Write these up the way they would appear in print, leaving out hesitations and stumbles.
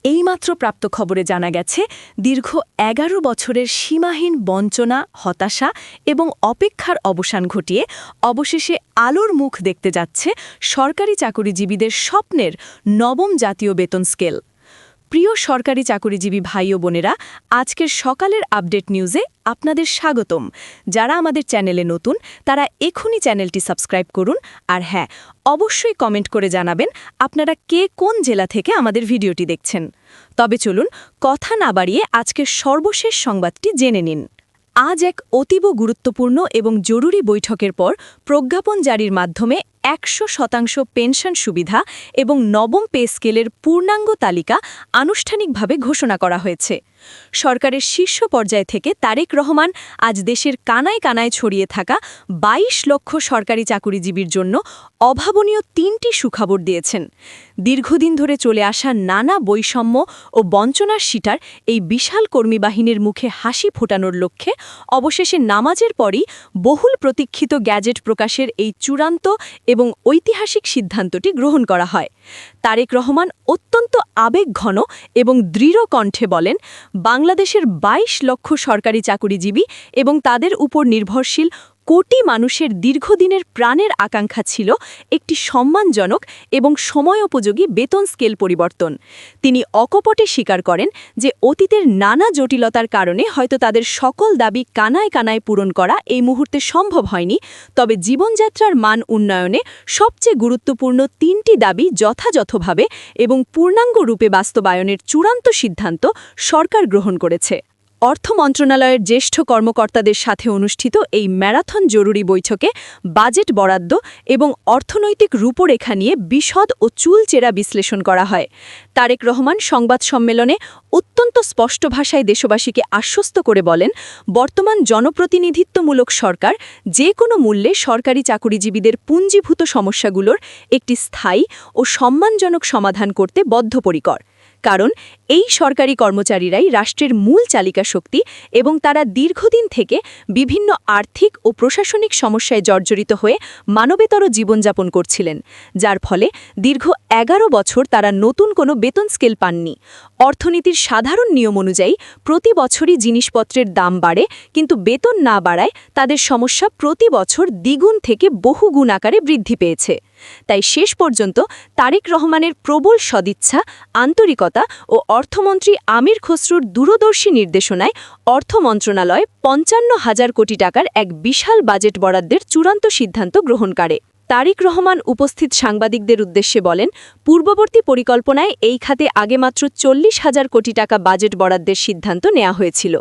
এইমাত্র প্রাপ্ত খবরে জানা গেছে দীর্ঘ ১১ বছরের সীমাহীন বঞ্চনা, হতাশা এবং অপেক্ষার অবসান ঘটিয়ে অবশেষে আলোর মুখ দেখতে যাচ্ছে সরকারি চাকুরিজীবীদের স্বপ্নের নবম জাতীয় বেতন স্কেল। প্রিয় সরকারি চাকুরিজীবী ভাই ও বোনেরা, আজকের সকালের আপডেট নিউজে আপনাদের স্বাগতম। যারা আমাদের চ্যানেলে নতুন তারা এখনই চ্যানেলটি সাবস্ক্রাইব করুন, আর হ্যাঁ, অবশ্যই কমেন্ট করে জানাবেন আপনারা কে কোন জেলা থেকে আমাদের ভিডিওটি দেখছেন। তবে চলুন কথা না বাড়িয়ে আজকের সর্বশেষ সংবাদটি জেনে নিন। আজ এক অতীব গুরুত্বপূর্ণ এবং জরুরি বৈঠকের পর প্রজ্ঞাপন জারির মাধ্যমে ১০০% পেনশন সুবিধা এবং নবম পে স্কেলের পূর্ণাঙ্গ তালিকা আনুষ্ঠানিকভাবে ঘোষণা করা হয়েছে। সরকারের শীর্ষ পর্যায় থেকে তারেক রহমান আজ দেশের কানায় কানায় ছড়িয়ে থাকা ২২ লক্ষ সরকারি চাকুরিজীবীর জন্য অভাবনীয় ৩টি সুখবর দিয়েছেন। দীর্ঘদিন ধরে চলে আসা নানা বৈষম্য ও বঞ্চনার শিকার এই বিশাল কর্মীবাহিনীর মুখে হাসি ফোটানোর লক্ষ্যে অবশেষে নামাজের পরই বহুল প্রতীক্ষিত গ্যাজেট প্রকাশের এই চূড়ান্ত এবং ঐতিহাসিক সিদ্ধান্তটি গ্রহণ করা হয়। তারেক রহমান অত্যন্ত আবেগঘন এবং দৃঢ় কণ্ঠে বলেন, বাংলাদেশের ২২ লক্ষ সরকারি চাকুরিজীবী এবং তাদের উপর নির্ভরশীল কোটি মানুষের দীর্ঘদিনের প্রাণের আকাঙ্ক্ষা ছিল একটি সম্মানজনক এবং সময়োপযোগী বেতন স্কেল পরিবর্তন। তিনি অকপটে স্বীকার করেন যে অতীতের নানা জটিলতার কারণে হয়তো তাদের সকল দাবি কানায় কানায় পূরণ করা এই মুহূর্তে সম্ভব হয়নি, তবে জীবনযাত্রার মান উন্নয়নে সবচেয়ে গুরুত্বপূর্ণ ৩টি দাবি যথাযথভাবে এবং পূর্ণাঙ্গ রূপে বাস্তবায়নের চূড়ান্ত সিদ্ধান্ত সরকার গ্রহণ করেছে। অর্থ মন্ত্রণালয়ের জ্যেষ্ঠ কর্মকর্তাদের সাথে অনুষ্ঠিত এই ম্যারাথন জরুরি বৈঠকে বাজেট বরাদ্দ এবং অর্থনৈতিক রূপরেখা নিয়ে বিশদ ও চুলচেরা বিশ্লেষণ করা হয়। তারেক রহমান সংবাদ সম্মেলনে অত্যন্ত স্পষ্ট ভাষায় দেশবাসীকে আশ্বস্ত করে বলেন, বর্তমান জনপ্রতিনিধিত্বমূলক সরকার যে কোনো মূল্যে সরকারি চাকুরিজীবীদের পুঞ্জীভূত সমস্যাগুলোর একটি স্থায়ী ও সম্মানজনক সমাধান করতে বদ্ধপরিকর। কারণ এই সরকারি কর্মচারীরাই রাষ্ট্রের মূল চালিকা শক্তি এবং তারা দীর্ঘদিন থেকে বিভিন্ন আর্থিক ও প্রশাসনিক সমস্যায় জর্জরিত হয়ে মানবেতর জীবনযাপন করছিলেন, যার ফলে দীর্ঘ ১১ বছর তারা নতুন কোনো বেতন স্কেল পাননি। অর্থনীতির সাধারণ নিয়ম অনুযায়ী প্রতি বছরই জিনিসপত্রের দাম বাড়ে, কিন্তু বেতন না বাড়ায় তাদের সমস্যা প্রতি বছর দ্বিগুণ থেকে বহুগুণ আকারে বৃদ্ধি পেয়েছে। তাই শেষ পর্যন্ত তারেক রহমানের প্রবল সদিচ্ছা, আন্তরিকতা ও অর্থমন্ত্রী আমির খসরুর দূরদর্শী নির্দেশনায় অর্থ মন্ত্রণালয় ৫৫,০০০ কোটি টাকার এক বিশাল বাজেট বরাদ্দের চূড়ান্ত সিদ্ধান্ত গ্রহণ করে। তারেক রহমান উপস্থিত সাংবাদিকদের উদ্দেশ্যে বলেন, পূর্ববর্তী পরিকল্পনায় এই খাতে আগে মাত্র ৪০,০০০ কোটি টাকা বাজেট বরাদ্দের সিদ্ধান্ত নেওয়া হয়েছিল,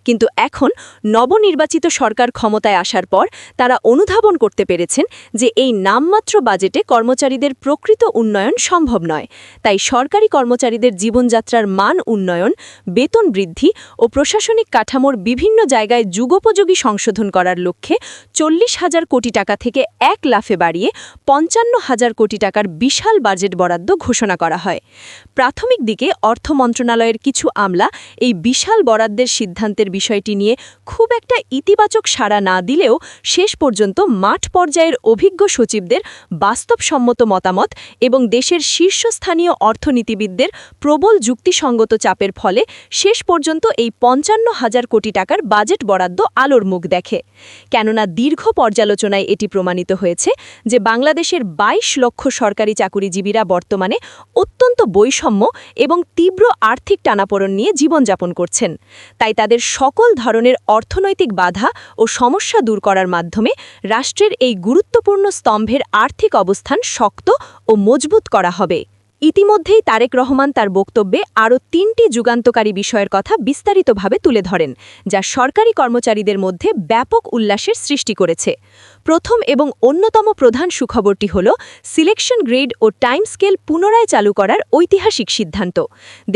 কিন্তু এখন নবনির্বাচিত সরকার ক্ষমতায় আসার পর তারা অনুধাবন করতে পেরেছেন যে এই নামমাত্র বাজেটে কর্মচারীদের প্রকৃত উন্নয়ন সম্ভব নয়। তাই সরকারি কর্মচারীদের জীবনযাত্রার মান উন্নয়ন, বেতন বৃদ্ধি ও প্রশাসনিক কাঠামোর বিভিন্ন জায়গায় যুগোপযোগী সংশোধন করার লক্ষ্যে ৪০,০০০ কোটি টাকা থেকে ১ লাফে বাড়িয়ে ৫৫,০০০ কোটি টাকার বিশাল বাজেট বরাদ্দ ঘোষণা করা হয়। প্রাথমিক দিকে অর্থ মন্ত্রণালয়ের কিছু আমলা এই বিশাল বরাদ্দের সিদ্ধান্তের বিষয়টি নিয়ে খুব একটা ইতিবাচক সাড়া না দিলেও শেষ পর্যন্ত মাঠ পর্যায়ের অভিজ্ঞ সচিবদের বাস্তবসম্মত মতামত এবং দেশের শীর্ষস্থানীয় অর্থনীতিবিদদের প্রবল যুক্তিসঙ্গত চাপের ফলে শেষ পর্যন্ত এই ৫৫,০০০ কোটি টাকার বাজেট বরাদ্দ আলোর মুখ দেখে। কেননা দীর্ঘ পর্যালোচনায় এটি প্রমাণিত হয়েছে যে বাংলাদেশের ২২ লক্ষ সরকারি চাকুরিজীবীরা বর্তমানে অত্যন্ত বৈষম্য এবং তীব্র আর্থিক টানাপোড়েন নিয়ে জীবনযাপন করছেন। তাই তাদের সকল ধরনের অর্থনৈতিক বাধা ও সমস্যা দূর করার মাধ্যমে রাষ্ট্রের এই গুরুত্বপূর্ণ স্তম্ভের আর্থিক অবস্থান শক্ত ও মজবুত করা হবে। ইতিমধ্যেই তারেক রহমান তার বক্তব্যে আরও ৩টি যুগান্তকারী বিষয়ের কথা বিস্তারিতভাবে তুলে ধরেন, যা সরকারি কর্মচারীদের মধ্যে ব্যাপক উল্লাসের সৃষ্টি করেছে। প্রথম এবং অন্যতম প্রধান সুখবরটি হল সিলেকশন গ্রেড ও টাইম স্কেল পুনরায় চালু করার ঐতিহাসিক সিদ্ধান্ত।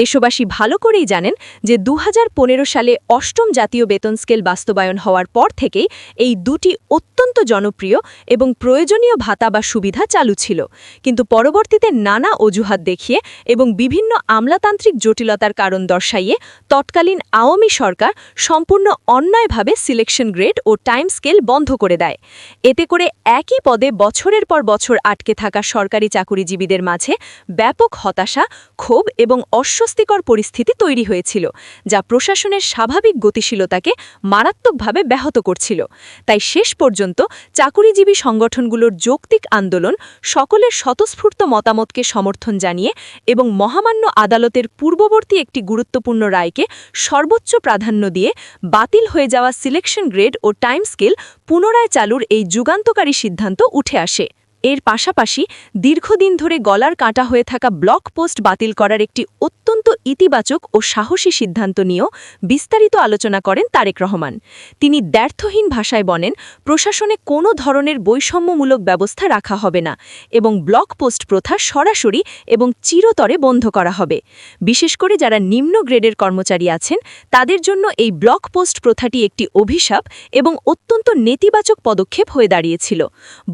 দেশবাসী ভালো করেই জানেন যে ২০১৫ সালে অষ্টম জাতীয় বেতন স্কেল বাস্তবায়ন হওয়ার পর থেকেই এই দুটি অত্যন্ত জনপ্রিয় এবং প্রয়োজনীয় ভাতা বা সুবিধা চালু ছিল, কিন্তু পরবর্তীতে নানা অজুহাত দেখিয়ে এবং বিভিন্ন আমলাতান্ত্রিক জটিলতার কারণ দর্শাইয়ে তৎকালীন আওয়ামী সরকার সম্পূর্ণ অন্যায়ভাবে সিলেকশন গ্রেড ও টাইম স্কেল বন্ধ করে দেয়। এতে করে একই পদে বছরের পর বছর আটকে থাকা সরকারি চাকুরিজীবীদের মাঝে ব্যাপক হতাশা, ক্ষোভ এবং অস্বস্তিকর পরিস্থিতি তৈরি হয়েছিল, যা প্রশাসনের স্বাভাবিক গতিশীলতাকে মারাত্মকভাবে ব্যাহত করছিল। তাই শেষ পর্যন্ত চাকুরিজীবী সংগঠনগুলোর যৌক্তিক আন্দোলন, সকলের স্বতঃস্ফূর্ত মতামতকে সমর্থন জানিয়ে এবং মহামান্য আদালতের পূর্ববর্তী একটি গুরুত্বপূর্ণ রায়কে সর্বোচ্চ প্রাধান্য দিয়ে বাতিল হয়ে যাওয়া সিলেকশন গ্রেড ও টাইম স্কেল পুনরায় চালুর এই যুগান্তকারী সিদ্ধান্ত উঠে আসে। এর পাশাপাশি দীর্ঘদিন ধরে গলার কাটা হয়ে থাকা ব্লক পোস্ট বাতিল করার একটি অত্যন্ত ইতিবাচক ও সাহসী সিদ্ধান্ত নিয়েও বিস্তারিত আলোচনা করেন তারেক রহমান। তিনি দ্ব্যর্থহীন ভাষায় বলেন, প্রশাসনে কোনো ধরনের বৈষম্যমূলক ব্যবস্থা রাখা হবে না এবং ব্লক পোস্ট প্রথা সরাসরি এবং চিরতরে বন্ধ করা হবে। বিশেষ করে যারা নিম্ন গ্রেডের কর্মচারী আছেন, তাদের জন্য এই ব্লক পোস্ট প্রথাটি একটি অভিশাপ এবং অত্যন্ত নেতিবাচক পদক্ষেপ হয়ে দাঁড়িয়েছিল।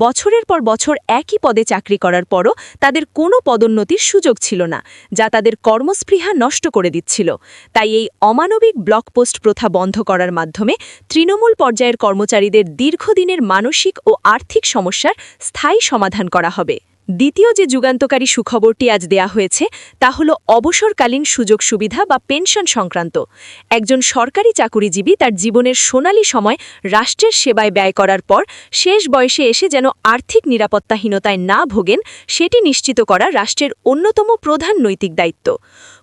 বছরের পর বছর একই পদে চাকরি করার পরও তাদের কোনো পদোন্নতির সুযোগ ছিল না, যা তাদের কর্মস্পৃহা নষ্ট করে দিচ্ছিল। তাই এই অমানবিক ব্লক পোস্ট প্রথা বন্ধ করার মাধ্যমে তৃণমূল পর্যায়ের কর্মচারীদের দীর্ঘদিনের মানসিক ও আর্থিক সমস্যার স্থায়ী সমাধান করা হবে। দ্বিতীয় যে যুগান্তকারী সুখবরটি আজ দেয়া হয়েছে তা হল অবসরকালীন সুযোগ সুবিধা বা পেনশন সংক্রান্ত। একজন সরকারি চাকুরিজীবী তার জীবনের সোনালী সময় রাষ্ট্রের সেবায় ব্যয় করার পর শেষ বয়সে এসে যেন আর্থিক নিরাপত্তাহীনতায় না ভোগেন, সেটি নিশ্চিত করা রাষ্ট্রের অন্যতম প্রধান নৈতিক দায়িত্ব।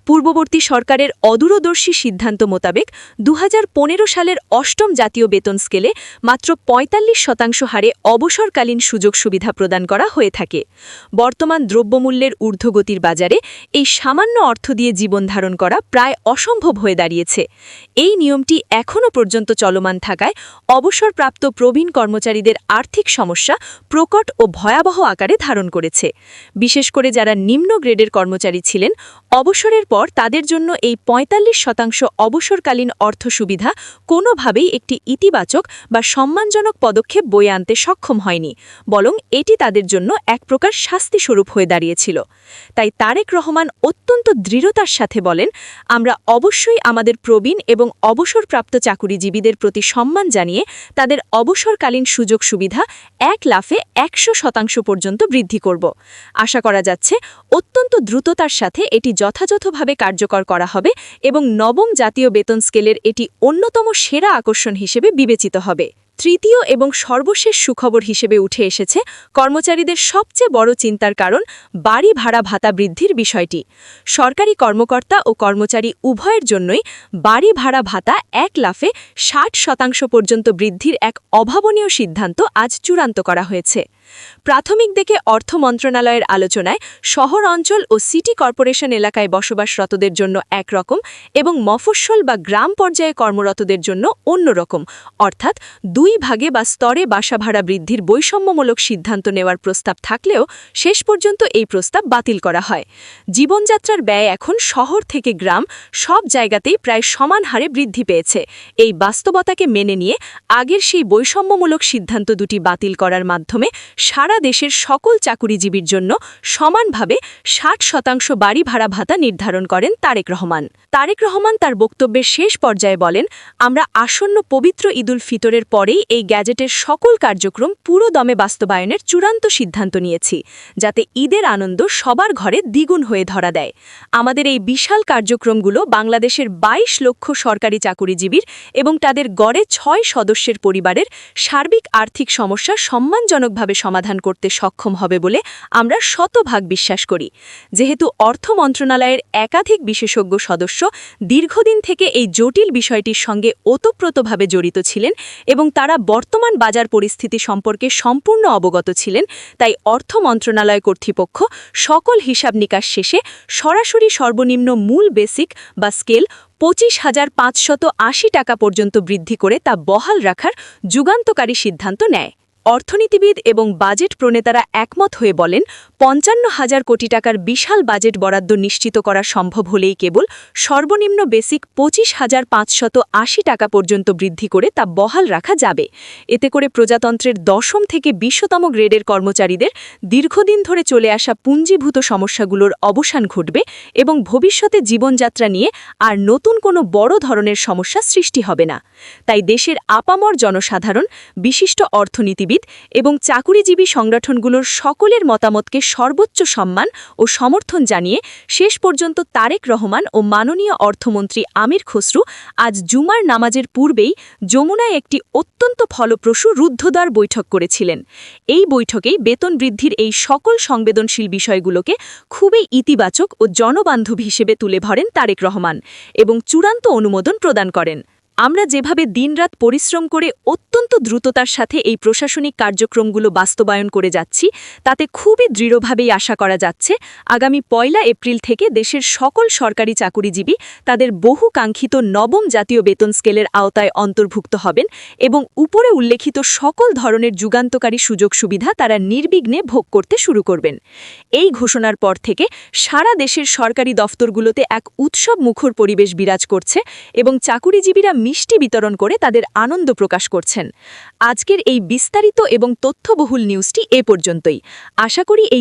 পূর্ববর্তী সরকারের অদূরদর্শী সিদ্ধান্ত মোতাবেক ২০১৫ সালের অষ্টম জাতীয় বেতন স্কেলে মাত্র ৪৫% হারে অবসরকালীন সুযোগ সুবিধা প্রদান করা হয়ে থাকে। বর্তমান দ্রব্যমূল্যের ঊর্ধ্বগতির বাজারে এই সামান্য অর্থ দিয়ে জীবন ধারণ করা প্রায় অসম্ভব হয়ে দাঁড়িয়েছে। এই নিয়মটি এখনও পর্যন্ত চলমান থাকায় অবসরপ্রাপ্ত প্রবীণ কর্মচারীদের আর্থিক সমস্যা প্রকট ও ভয়াবহ আকারে ধারণ করেছে। বিশেষ করে যারা নিম্ন গ্রেডের কর্মচারী ছিলেন, অবসরের পর তাদের জন্য এই ৪৫% অবসরকালীন অর্থ সুবিধা কোনোভাবেই একটি ইতিবাচক বা সম্মানজনক পদক্ষেপ বয়ে আনতে সক্ষম হয়নি, বরং এটি তাদের জন্য এক প্রকার শাস্তিস্বরূপ হয়ে দাঁড়িয়েছিল। তাই তারেক রহমান অত্যন্ত দৃঢ়তার সাথে বলেন, আমরা অবশ্যই আমাদের প্রবীণ এবং অবসরপ্রাপ্ত চাকুরিজীবীদের প্রতি সম্মান জানিয়ে তাদের অবসরকালীন সুযোগ সুবিধা ১ লাফে ১০০% পর্যন্ত বৃদ্ধি করব। আশা করা যাচ্ছে অত্যন্ত দ্রুততার সাথে এটি যথাযথভাবে কার্যকর করা হবে এবং নবম জাতীয় বেতন স্কেলের এটি অন্যতম সেরা আকর্ষণ হিসেবে বিবেচিত হবে। তৃতীয় এবং সর্বশেষ সুখবর হিসেবে উঠে এসেছে কর্মচারীদের সবচেয়ে বড় চিন্তার কারণ বাড়ি ভাড়া ভাতা বৃদ্ধির বিষয়টি। সরকারি কর্মকর্তা ও কর্মচারী উভয়ের জন্যই বাড়ি ভাড়া ভাতা ১ লাফে ৬০% পর্যন্ত বৃদ্ধির এক অভাবনীয় সিদ্ধান্ত আজ চূড়ান্ত করা হয়েছে। প্রাথমিক দিকে অর্থ মন্ত্রণালয়ের আলোচনায় শহর অঞ্চল ও সিটি কর্পোরেশন এলাকায় বসবাসরতদের জন্য একরকম এবং মফস্বল বা গ্রাম পর্যায়ে কর্মরতদের জন্য অন্যরকম, অর্থাৎ ২ ভাগে বা স্তরে বাসা ভাড়া বৃদ্ধির বৈষম্যমূলক সিদ্ধান্ত নেওয়ার প্রস্তাব থাকলেও শেষ পর্যন্ত এই প্রস্তাব বাতিল করা হয়। জীবনযাত্রার ব্যয় এখন শহর থেকে গ্রাম সব জায়গাতেই প্রায় সমান হারে বৃদ্ধি পেয়েছে। এই বাস্তবতাকে মেনে নিয়ে আগের সেই বৈষম্যমূলক সিদ্ধান্ত দুটি বাতিল করার মাধ্যমে সারা দেশের সকল চাকুরিজীবীর জন্য সমানভাবে ৬০% বাড়ি ভাড়া ভাতা নির্ধারণ করেন তারেক রহমান। তারেক রহমান তার বক্তব্যের শেষ পর্যায়ে বলেন, আমরা আসন্ন পবিত্র ঈদুল ফিতরের পরেই এই গ্যাজেটের সকল কার্যক্রম পুরো দমে বাস্তবায়নের চূড়ান্ত সিদ্ধান্ত নিয়েছি, যাতে ঈদের আনন্দ সবার ঘরে দ্বিগুণ হয়ে ধরা দেয়। আমাদের এই বিশাল কার্যক্রমগুলো বাংলাদেশের ২২ লক্ষ সরকারি চাকুরিজীবীর এবং তাদের গড়ে ৬ সদস্যের পরিবারের সার্বিক আর্থিক সমস্যা সম্মানজনকভাবে সমাধান করতে সক্ষম হবে বলে আমরা শতভাগ বিশ্বাস করি। যেহেতু অর্থ মন্ত্রণালয়ের একাধিক বিশেষজ্ঞ সদস্য দীর্ঘদিন থেকে এই জটিল বিষয়টির সঙ্গে ওতপ্রোতভাবে জড়িত ছিলেন এবং তারা বর্তমান বাজার পরিস্থিতি সম্পর্কে সম্পূর্ণ অবগত ছিলেন, তাই অর্থ মন্ত্রণালয় কর্তৃপক্ষ সকল হিসাব নিকাশ শেষে সরাসরি সর্বনিম্ন মূল বেসিক বা স্কেল ২৫,৫৮০ টাকা পর্যন্ত বৃদ্ধি করে তা বহাল রাখার যুগান্তকারী সিদ্ধান্ত নেয়। অর্থনীতিবিদ এবং বাজেট প্রণেতারা একমত হয়ে বলেন, ৫৫,০০০ কোটি টাকার বিশাল বাজেট বরাদ্দ নিশ্চিত করা সম্ভব হলেই কেবল সর্বনিম্ন বেসিক ২৫,৫৮০ টাকা পর্যন্ত বৃদ্ধি করে তা বহাল রাখা যাবে। এতে করে প্রজাতন্ত্রের ১০ম থেকে ২০তম গ্রেডের কর্মচারীদের দীর্ঘদিন ধরে চলে আসা পুঞ্জীভূত সমস্যাগুলোর অবসান ঘটবে এবং ভবিষ্যতে জীবনযাত্রা নিয়ে আর নতুন কোনো বড় ধরনের সমস্যা সৃষ্টি হবে না। তাই দেশের আপামর জনসাধারণ, বিশিষ্ট অর্থনীতিবিদ রাজনীতিবিদ এবং চাকুরিজীবী সংগঠনগুলোর সকলের মতামতকে সর্বোচ্চ সম্মান ও সমর্থন জানিয়ে শেষ পর্যন্ত তারেক রহমান ও মাননীয় অর্থমন্ত্রী আমির খসরু আজ জুমার নামাজের পূর্বেই যমুনায় একটি অত্যন্ত ফলপ্রসূ রুদ্ধদ্বার বৈঠক করেছিলেন। এই বৈঠকেই বেতন বৃদ্ধির এই সকল সংবেদনশীল বিষয়গুলোকে খুবই ইতিবাচক ও জনবান্ধব হিসেবে তুলে ধরেন তারেক রহমান এবং চূড়ান্ত অনুমোদন প্রদান করেন। আমরা যেভাবে দিনরাত পরিশ্রম করে অত্যন্ত দ্রুততার সাথে এই প্রশাসনিক কার্যক্রমগুলো বাস্তবায়ন করে যাচ্ছি, তাতে খুবই দৃঢ়ভাবেই আশা করা যাচ্ছে আগামী ১ এপ্রিল থেকে দেশের সকল সরকারি চাকুরিজীবী তাদের বহু কাঙ্ক্ষিত নবম জাতীয় বেতন স্কেলের আওতায় অন্তর্ভুক্ত হবেন এবং উপরে উল্লেখিত সকল ধরনের যুগান্তকারী সুযোগ সুবিধা তারা নির্বিঘ্নে ভোগ করতে শুরু করবেন। এই ঘোষণার পর থেকে সারা দেশের সরকারি দফতরগুলোতে এক উৎসব মুখর পরিবেশ বিরাজ করছে এবং চাকুরিজীবীরা মিষ্টি বিতরণ করে তাদের আনন্দ প্রকাশ করছেন। আজকের এই বিস্তারিত এবং তথ্যবহুল নিউজটি এ পর্যন্তই। আশা করি এই